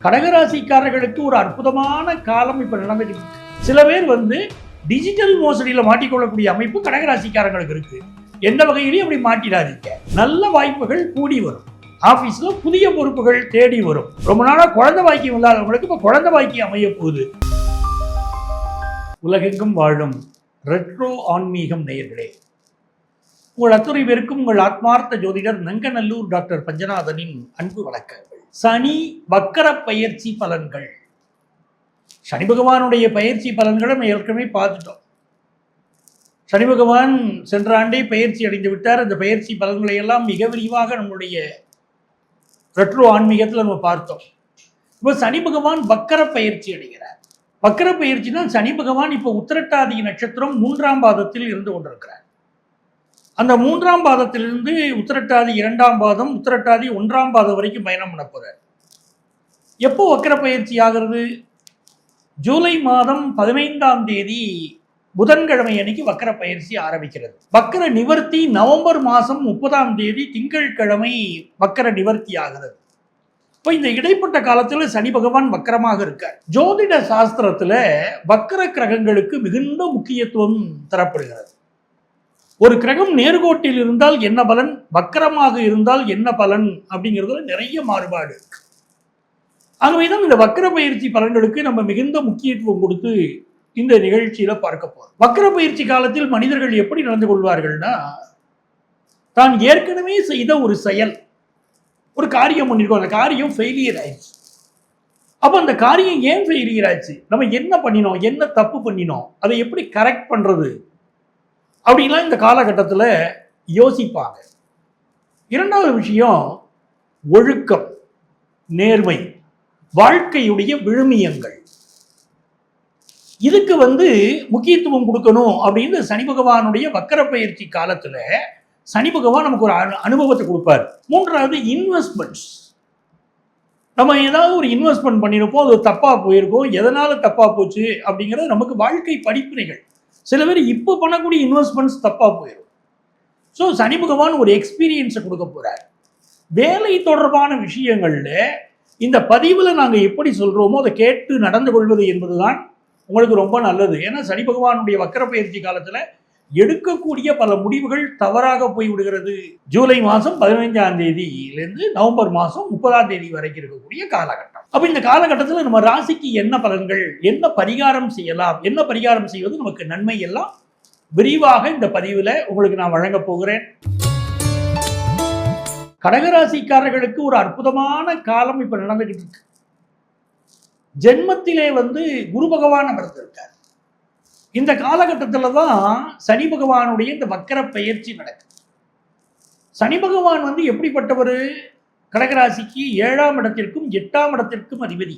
கடகராசிக்காரர்களுக்கு ஒரு அற்புதமான காலம் இப்ப நடந்துட்டு இருக்கு. சில பேர் டிஜிட்டல் மோசடியில மாட்டிக்கொள்ளக்கூடிய அமைப்பு கடகராசிக்காரங்களுக்கு இருக்கு. எந்த வகையிலையும் அப்படி மாட்டிடாதீங்க. நல்ல வாய்ப்புகள் கூடி வரும். ஆபீஸ்ல புதிய பொறுப்புகள் தேடி வரும். ரொம்ப நாளா குழந்தை பாக்கியம் இல்லாதவங்களுக்கு இப்ப குழந்தை பாக்கியம் அமைய போகுது. உலகெங்கும் வாழும் ரெட்ரோ ஆன்மீகம் நேயர்களே, உங்கள் அத்துறை பேருக்கும் உங்கள் ஆத்மார்த்த ஜோதிடர் நங்கநல்லூர் டாக்டர் பஞ்சநாதனின் அன்பு வணக்கங்கள். சனி வக்கர பயிற்சி பலன்கள். சனி பகவானுடைய பயிற்சி பலன்களை நம்ம ஏற்கனவே பார்த்துட்டோம். சனி பகவான் சென்ற ஆண்டே பயிற்சி அடைந்து விட்டார். அந்த பயிற்சி பலன்களை எல்லாம் மிக விரிவாக நம்முடைய ரெட்ரோ ஆன்மீகத்தில் நம்ம பார்த்தோம். இப்போ சனி பகவான் வக்கர பயிற்சி அடைகிறார். வக்கர பயிற்சினா சனி பகவான் இப்போ உத்திரட்டாதி நட்சத்திரம் 3ஆம் பாதத்தில் இருந்து கொண்டிருக்கிறார். அந்த 3ஆம் பாதத்திலிருந்து உத்திரட்டாதி 2ஆம் பாதம், உத்திரட்டாதி 1ஆம் பாதம் வரைக்கும் பயணம் பண்ண போறார். எப்போ வக்கர பயிற்சி ஆகிறது? ஜூலை மாதம் 15ஆம் தேதி புதன்கிழமை அன்னைக்கு வக்கர பயிற்சி ஆரம்பிக்கிறது. வக்கர நிவர்த்தி நவம்பர் மாதம் 30ஆம் தேதி திங்கட்கிழமை வக்கர நிவர்த்தி ஆகிறது. இப்போ இந்த இடைப்பட்ட காலத்தில் சனி பகவான் வக்கரமாக இருக்கார். ஜோதிட சாஸ்திரத்துல வக்கர கிரகங்களுக்கு மிகுந்த முக்கியத்துவம் தரப்படுகிறது. ஒரு கிரகம் நேர்கோட்டில் இருந்தால் என்ன பலன், வக்கரமாக இருந்தால் என்ன பலன் அப்படிங்கிறதுல நிறைய மாறுபாடு இருக்கு. ஆகவேதான் இந்த வக்கர பயிற்சி பலன்களுக்கு நம்ம மிகுந்த முக்கியத்துவம் கொடுத்து இந்த நிகழ்ச்சியில பார்க்க போறோம். வக்கர பயிற்சி காலத்தில் மனிதர்கள் எப்படி நடந்து கொள்வார்கள்னா, தான் ஏற்கனவே செய்த ஒரு செயல், ஒரு காரியம் பண்ணிருக்கோம், அந்த காரியம் ஃபெயிலியர் ஆயிடுச்சு. அப்ப அந்த காரியம் ஏன் ஃபெயிலியர் ஆச்சு, நம்ம என்ன பண்ணினோம், என்ன தப்பு பண்ணினோம், அதை எப்படி கரெக்ட் பண்றது அப்படின்லாம் இந்த காலகட்டத்தில் யோசிப்பாங்க. இரண்டாவது விஷயம் ஒழுக்கம், நேர்மை, வாழ்க்கையுடைய விழுமியங்கள். இதுக்கு முக்கியத்துவம் கொடுக்கணும் அப்படின்னு சனி பகவானுடைய வக்கர பயிற்சி காலத்துல சனி பகவான் நமக்கு ஒரு அனுபவத்தை கொடுப்பார். மூன்றாவது இன்வெஸ்ட்மெண்ட்ஸ். நம்ம ஏதாவது ஒரு இன்வெஸ்ட்மெண்ட் பண்ணியிருப்போம், அது தப்பா போயிருக்கோம், எதனால தப்பா போச்சு அப்படிங்கிறது நமக்கு வாழ்க்கை படிப்பினைகள். சில பேர் இப்போ பண்ணக்கூடிய இன்வெஸ்ட்மெண்ட்ஸ் தப்பா போயிடும். ஸோ சனி பகவான் ஒரு எக்ஸ்பீரியன்ஸை கொடுக்க போறார். வேலை தொடர்பான விஷயங்கள்ல இந்த பதிவில் நாங்கள் எப்படி சொல்றோமோ அதை கேட்டு நடந்து கொள்வது என்பதுதான் உங்களுக்கு ரொம்ப நல்லது. ஏன்னா சனி பகவானுடைய வக்கர பயிற்சி காலத்துல எடுக்கக்கூடிய பல முடிவுகள் தவறாக போய் விடுகிறது. ஜூலை மாதம் 15ஆம் தேதியிலிருந்து நவம்பர் மாதம் 30ஆம் தேதி வரைக்கும் இருக்கக்கூடிய காலகட்டம். அப்ப இந்த காலகட்டத்தில் நம்ம ராசிக்கு என்ன பலன்கள், என்ன பரிகாரம் செய்யலாம், என்ன பரிகாரம் செய்வது நமக்கு நன்மை, எல்லாம் விரிவாக இந்த பதிவில் உங்களுக்கு நான் வழங்க போகிறேன். கடகராசிக்காரர்களுக்கு ஒரு அற்புதமான காலம் இப்ப நடந்துகிட்டு இருக்கு. ஜென்மத்திலே குரு பகவான் அமர்ந்திருக்கார். இந்த காலகட்டத்தில் தான் சனி பகவானுடைய இந்த வக்கர பயிற்சி நடக்குது. சனி பகவான் எப்படிப்பட்டவர்? கடகராசிக்கு 7ஆம் இடத்திற்கும் 8ஆம் இடத்திற்கும் அதிபதி.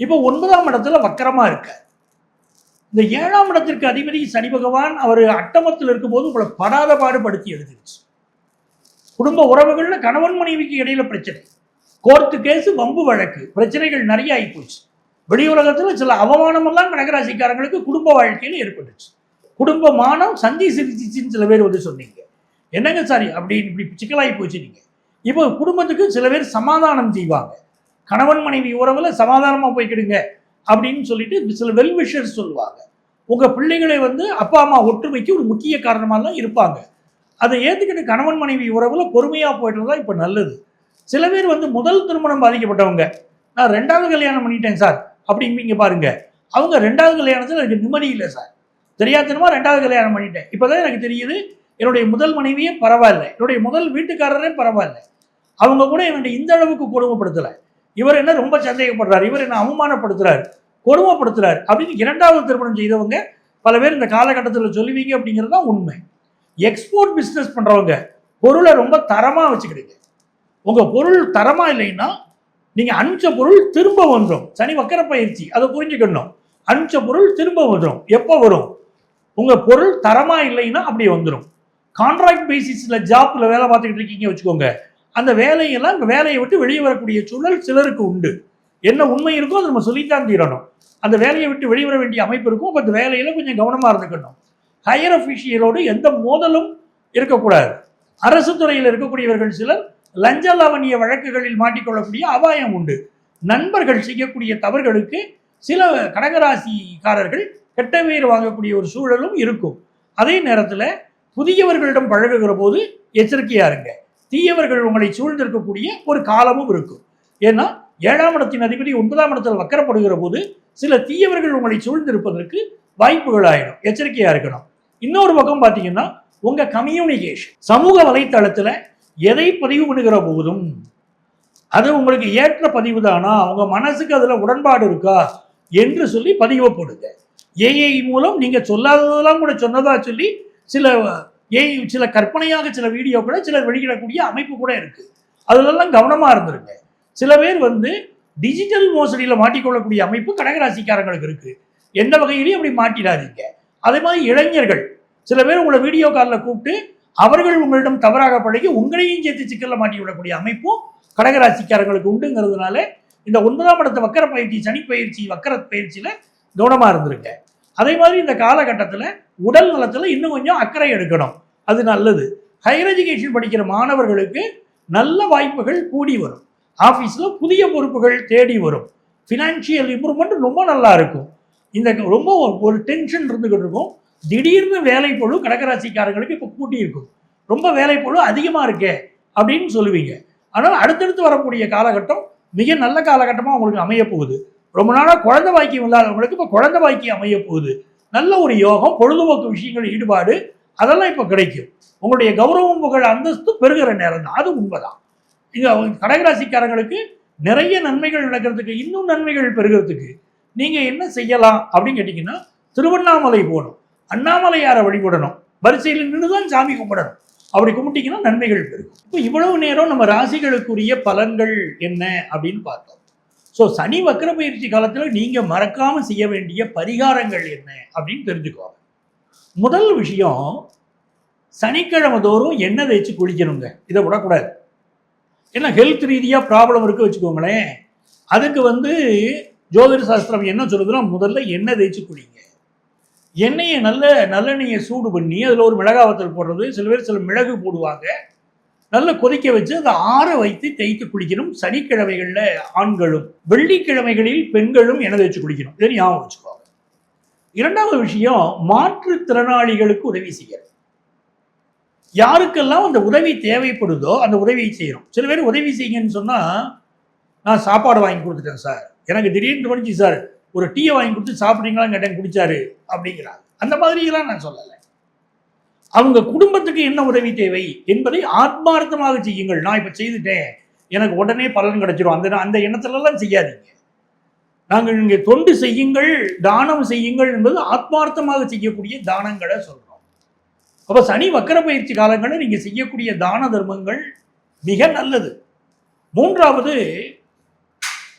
இப்போ 9ஆம் இடத்துல வக்கரமா இருக்கார். இந்த 7ஆம் இடத்திற்கு அதிபதி சனி பகவான் அவர் அட்டமத்தில் இருக்கும்போது உங்களை படாத பாடுபடுத்தி எழுதிருச்சு. குடும்ப உறவுகள்ல கணவன் மனைவிக்கு இடையில பிரச்சனை, கோர்ட்டு கேஸ், வம்பு வழக்கு, பிரச்சனைகள் நிறைய ஆகி போச்சு. வெளியுலகத்துல சில அவமானமெல்லாம் கடகராசிக்காரங்களுக்கு குடும்ப வாழ்க்கையில் ஏற்பட்டுச்சு. குடும்ப மானம் சந்தி சிரிச்சின்னு சில பேர் சொன்னீங்க. என்னங்க சாரி அப்படி இப்படி சிக்கலாகி போச்சு. நீங்க இப்போ குடும்பத்துக்கு சில பேர் சமாதானம் செய்வாங்க. கணவன் மனைவி உறவுல சமாதானமா போய்க்கிடுங்க அப்படின்னு சொல்லிட்டு சில வெல்விஷர்ஸ் சொல்லுவாங்க. உங்க பிள்ளைகளை அப்பா அம்மா ஒற்றுமைக்கு ஒரு முக்கிய காரணமாக தான் இருப்பாங்க. அதை ஏற்றுக்கிட்டு கணவன் மனைவி உறவுல பொறுமையா போயிட்டு தான் இப்போ நல்லது. சில பேர் முதல் திருமணம் பாதிக்கப்பட்டவங்க, நான் 2வது கல்யாணம் பண்ணிட்டேன் சார் அப்படிங்க பாருங்க. அவங்க 2வது கல்யாணத்தில் எனக்கு நிம்மதி இல்லை சார், தெரியாதனமா 2வது கல்யாணம் பண்ணிட்டேன், இப்போதான் எனக்கு தெரியுது என்னுடைய முதல் மனைவியே பரவாயில்ல, என்னுடைய முதல் வீட்டுக்காரரே பரவாயில்ல, அவங்க கூட என்னுடைய இந்த அளவுக்கு கொடுமைப்படுத்தலை, இவர் என்ன ரொம்ப சந்தேகப்படுறாரு, இவர் என்ன அவமானப்படுத்துறாரு, கொடுமைப்படுத்துறாரு அப்படின்னு 2வது திருமணம் செய்தவங்க பல பேர் இந்த காலகட்டத்தில் சொல்லுவீங்க. அப்படிங்கிறது தான் உண்மை. எக்ஸ்போர்ட் பிஸ்னஸ் பண்றவங்க பொருளை ரொம்ப தரமா வச்சுக்கிடுங்க. உங்க பொருள் தரமா இல்லைன்னா நீங்க அனுப்பிச்ச பொருள் திரும்ப வந்துடும். சனி வக்கர பயிற்சி அதை புரிஞ்சுக்கணும். அனுப்பிச்ச பொருள் திரும்ப வந்துடும். எப்போ வரும்? உங்க பொருள் தரமா இல்லைன்னா அப்படி வந்துடும். கான்ட்ராக்ட் பேசிஸ்ல ஜாப்ல வேலை பார்த்துக்கிட்டு இருக்கீங்க வச்சுக்கோங்க, அந்த வேலையெல்லாம் வேலையை விட்டு வெளியே வரக்கூடிய சூழல் சிலருக்கு உண்டு. என்ன உண்மை இருக்கோ அதை நம்ம சொல்லித்தான் தீரணும். அந்த வேலையை விட்டு வெளிவர வேண்டிய அமைப்பு இருக்கும். அப்போ அந்த வேலையில கொஞ்சம் கவனமா இருந்துக்கணும். ஹையர் அஃபிஷியலோடு எந்த மோதலும் இருக்கக்கூடாது. அரசு துறையில் இருக்கக்கூடியவர்கள் சிலர் லஞ்ச லாவணிய வழக்குகளில் மாட்டிக்கொள்ளக்கூடிய அபாயம் உண்டு. நண்பர்கள் செய்யக்கூடிய தவறுகளுக்கு சில கடகராசிக்காரர்கள் கெட்ட பேர் வாங்கக்கூடிய ஒரு சூழலும் இருக்கும். அதே நேரத்தில் புதியவர்களிடம் பழகுகிற போது எச்சரிக்கையா இருங்க. தீயவர்கள் உங்களை சூழ்ந்திருக்கக்கூடிய ஒரு காலமும் இருக்கும். ஏன்னா 7ஆம் இடத்தின் அதிபதி 9ஆம் இடத்தில் வக்கரப்படுகிற போது சில தீயவர்கள் உங்களை சூழ்ந்திருப்பதற்கு வாய்ப்புகள் ஆயிடும். எச்சரிக்கையா இருக்கணும். இன்னொரு பக்கம் பார்த்தீங்கன்னா உங்க கம்யூனிகேஷன், சமூக வலைத்தளத்துல எதை பதிவு பண்ணுகிற போதும் அது உங்களுக்கு ஏற்ற பதிவு தானா, உங்க மனசுக்கு அதுல உடன்பாடு இருக்கா என்று சொல்லி பதிவு போடுங்க. ஏஐ மூலம் நீங்க சொல்லாததெல்லாம் கூட சொன்னதா சொல்லி சில கற்பனையாக சில வீடியோக்களை சிலர் வெளியிடக்கூடிய அமைப்பு கூட இருக்கு. அதுலெல்லாம் கவனமா இருந்திருங்க. சில பேர் டிஜிட்டல் மோசடியில மாட்டிக்கொள்ளக்கூடிய அமைப்பு கடகராசிக்காரங்களுக்கு இருக்கு. எந்த வகையிலையும் அப்படி மாட்டிடாதீங்க. அதே மாதிரி இளைஞர்கள் சில பேர் உங்களை வீடியோ காலில் கூப்பிட்டு அவர்கள் உங்களிடம் தவறாக பழகி உங்களையும் சேர்த்து சிக்கல்ல மாட்டி விடக்கூடிய அமைப்பும் கடகராசிக்காரங்களுக்கு உண்டுங்கிறதுனால இந்த 9ஆம் இடத்து வக்கர பயிற்சி, சனி பயிற்சி, வக்கர பயிற்சியில கவனமா இருந்திருக்க. அதே மாதிரி இந்த காலகட்டத்தில் உடல் நலத்தில் இன்னும் கொஞ்சம் அக்கறை எடுக்கணும். அது நல்லது. ஹையர் எஜுகேஷன் படிக்கிற மாணவர்களுக்கு நல்ல வாய்ப்புகள் கூடி வரும். ஆஃபீஸில் புதிய பொறுப்புகள் தேடி வரும். ஃபினான்ஷியல் இம்ப்ரூவ்மெண்ட் ரொம்ப நல்லா இருக்கும். இந்த ரொம்ப ஒரு டென்ஷன் இருந்துகிட்டு இருக்கும். திடீர்னு வேலைப்பொழு கடகராசிக்காரங்களுக்கு இப்போ கூட்டி இருக்கும். ரொம்ப வேலைப்பொழு அதிகமாக இருக்கே அப்படின்னு சொல்லுவீங்க. ஆனால் அடுத்தடுத்து வரக்கூடிய காலகட்டம் மிக நல்ல காலகட்டமாக உங்களுக்கு அமைய போகுது. ரொம்ப நாளாக குழந்தை பாக்கியம் இல்லாதவங்களுக்கு இப்போ குழந்தை பாக்கியம் அமைய போகுது. நல்ல ஒரு யோகம், பொழுதுபோக்கு விஷயங்கள் ஈடுபாடு அதெல்லாம் இப்போ கிடைக்கும். உங்களுடைய கௌரவம், புகழ், அந்தஸ்து பெருகிற நேரம் தான். அது உண்மைதான். இங்கே கடகராசிக்காரங்களுக்கு நிறைய நன்மைகள் நடக்கிறதுக்கு, இன்னும் நன்மைகள் பெறுகிறதுக்கு நீங்கள் என்ன செய்யலாம் அப்படின்னு கேட்டிங்கன்னா, திருவண்ணாமலை போகணும், அண்ணாமலையாரை வழிபடணும், வரிசையில் நின்று தான் சாமி கும்பிடணும். அப்படி கும்பிட்டீங்கன்னா நன்மைகள் பெருகும். இப்போ இவ்வளவு நேரம் நம்ம ராசிகளுக்குரிய பலன்கள் என்ன அப்படின்னு பார்த்தோம். ஸோ சனி வக்கர பயிற்சி காலத்தில் நீங்கள் மறக்காமல் செய்ய வேண்டிய பரிகாரங்கள் என்ன அப்படின்னு தெரிஞ்சுக்குவாங்க. முதல் விஷயம், சனிக்கிழமை தோறும் எண்ணெய் தேய்ச்சி குளிக்கணுங்க. இதை விடக்கூடாது. ஏன்னா ஹெல்த் ரீதியாக ப்ராப்ளம் இருக்கு வச்சுக்கோங்களேன். அதுக்கு ஜோதிட சாஸ்திரம் என்ன சொல்லுதுன்னா, முதல்ல எண்ணெய் தேய்ச்சி குளிங்க. எண்ணெயை நல்லெண்ணெயை சூடு பண்ணி அதில் ஒரு மிளகாவத்தல் போடுறது, சில பேர் சில மிளகு போடுவாங்க, நல்லா கொதிக்க வச்சு அதை ஆற வைத்து தேய்த்து குளிக்கணும். சனிக்கிழமைகளில் ஆண்களும், வெள்ளிக்கிழமைகளில் பெண்களும் எண்ணெய் தேய்ச்சி குளிக்கணும். இதை ஞாபகம் வச்சுக்கோங்க. இரண்டாவது விஷயம், மாற்றுத்திறனாளிகளுக்கு உதவி செய்யணும். யாருக்கெல்லாம் அந்த உதவி தேவைப்படுதோ அந்த உதவியை செய்யணும். சில பேர் உதவி செய்யுங்கன்னு சொன்னால், நான் சாப்பாடு வாங்கி கொடுத்துட்டேன் சார், எனக்கு திடீர்னு தோணுச்சு சார், ஒரு டீயை வாங்கி கொடுத்து சாப்பிட்றீங்களான்னு கேட்டேன், குடிச்சாரு அப்படிங்கிறாங்க. அந்த மாதிரிலாம் நான் சொல்லலை. அவங்க குடும்பத்துக்கு என்ன உதவி தேவை என்பதை ஆத்மார்த்தமாக செய்யுங்கள். நான் இப்போ செய்துட்டேன், எனக்கு உடனே பலன் கிடைச்சிடும், அந்த எண்ணத்துலலாம் செய்யாதீங்க. நாங்கள் இங்கே தொண்டு செய்யுங்கள், தானம் செய்யுங்கள் என்பது ஆத்மார்த்தமாக செய்யக்கூடிய தானங்களை சொல்கிறோம். அப்போ சனி வக்கர பயிற்சி காலங்களில் நீங்கள் செய்யக்கூடிய தான தர்மங்கள் மிக நல்லது. மூன்றாவது,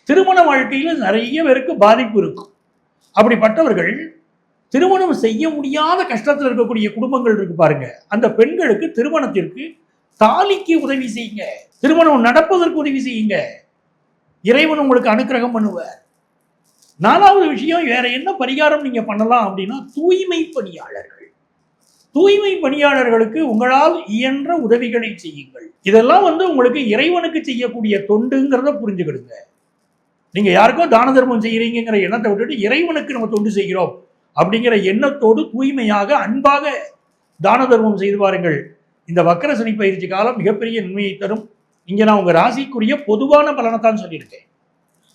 திருமண வாழ்க்கையில் நிறைய பேருக்கு பாதிப்பு இருக்கும். அப்படிப்பட்டவர்கள் திருமணம் செய்ய முடியாத கஷ்டத்தில் இருக்கக்கூடிய குடும்பங்கள் இருக்கு பாருங்க, அந்த பெண்களுக்கு திருமணத்திற்கு தாலிக்கு உதவி செய்யுங்க, திருமணம் நடப்பதற்கு உதவி செய்யுங்க. இறைவன் உங்களுக்கு அனுக்கிரகம் பண்ணுவார். நாலாவது விஷயம், வேற என்ன பரிகாரம் நீங்க பண்ணலாம் அப்படின்னா, தூய்மை பணியாளர்களுக்கு உங்களால் இயன்ற உதவிகளை செய்யுங்கள். இதெல்லாம் உங்களுக்கு இறைவனுக்கு செய்யக்கூடிய தொண்டுங்கிறத புரிஞ்சுக்கிடுங்க. நீங்க யாருக்கோ தான தர்மம் செய்யறீங்கிற எண்ணத்தை விட்டுட்டு இறைவனுக்கு நம்ம தொண்டு செய்கிறோம் அப்படிங்கிற எண்ணத்தோடு தூய்மையாக அன்பாக தான தர்மம் செய்து பாருங்கள். இந்த வக்கர சனி பயிற்சி காலம் மிகப்பெரிய நன்மையை தரும். இங்க நான் உங்க ராசிக்குரிய பொதுவான பலனைத்தான் சொல்லியிருக்கேன்.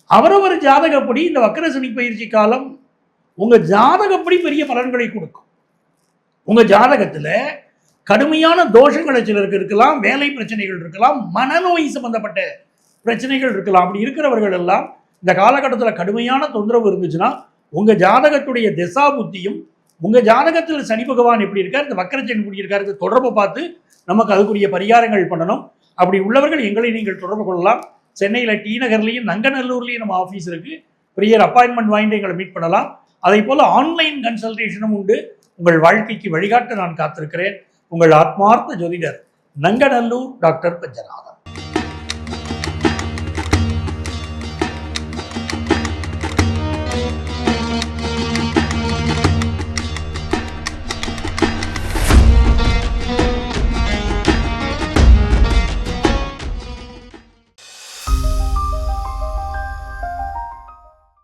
அவரவர் ஜாதகப்படி இந்த வக்கர சனி பயிற்சி காலம் உங்க ஜாதகப்படி பெரிய பலன்களை கொடுக்கும். உங்க ஜாதகத்துல கடுமையான தோஷங்களை சிலருக்கு இருக்கலாம், வேலை பிரச்சனைகள் இருக்கலாம், மனநோய் சம்பந்தப்பட்ட பிரச்சனைகள் இருக்கலாம். அப்படி இருக்கிறவர்கள் எல்லாம் இந்த காலகட்டத்தில் கடுமையான தொந்தரவு இருந்துச்சுன்னா, உங்க ஜாதகத்துடைய திசா புத்தியும், உங்க ஜாதகத்தில் சனி பகவான் எப்படி இருக்கார், இந்த வக்கரச்சனி எப்படி இருக்காரு தொடர்பு பார்த்து நமக்கு அதுக்குரிய பரிகாரங்கள் பண்ணணும். அப்படி உள்ளவர்கள் எங்களை நீங்கள் தொடர்பு கொள்ளலாம். சென்னையில் டி நகர்லையும் நங்கநல்லூர்லையும் நம்ம ஆஃபீஸ் இருக்கு. ப்ரியர் அப்பாயின்மெண்ட் வாங்கிட்டு எங்களை மீட் பண்ணலாம். அதே போல் ஆன்லைன் கன்சல்டேஷனும் உண்டு. உங்கள் வாழ்க்கைக்கு வழிகாட்ட நான் காத்திருக்கிறேன். உங்கள் ஆத்மார்த்த ஜோதிடர் நங்கநல்லூர் டாக்டர் பஞ்சநாதன்.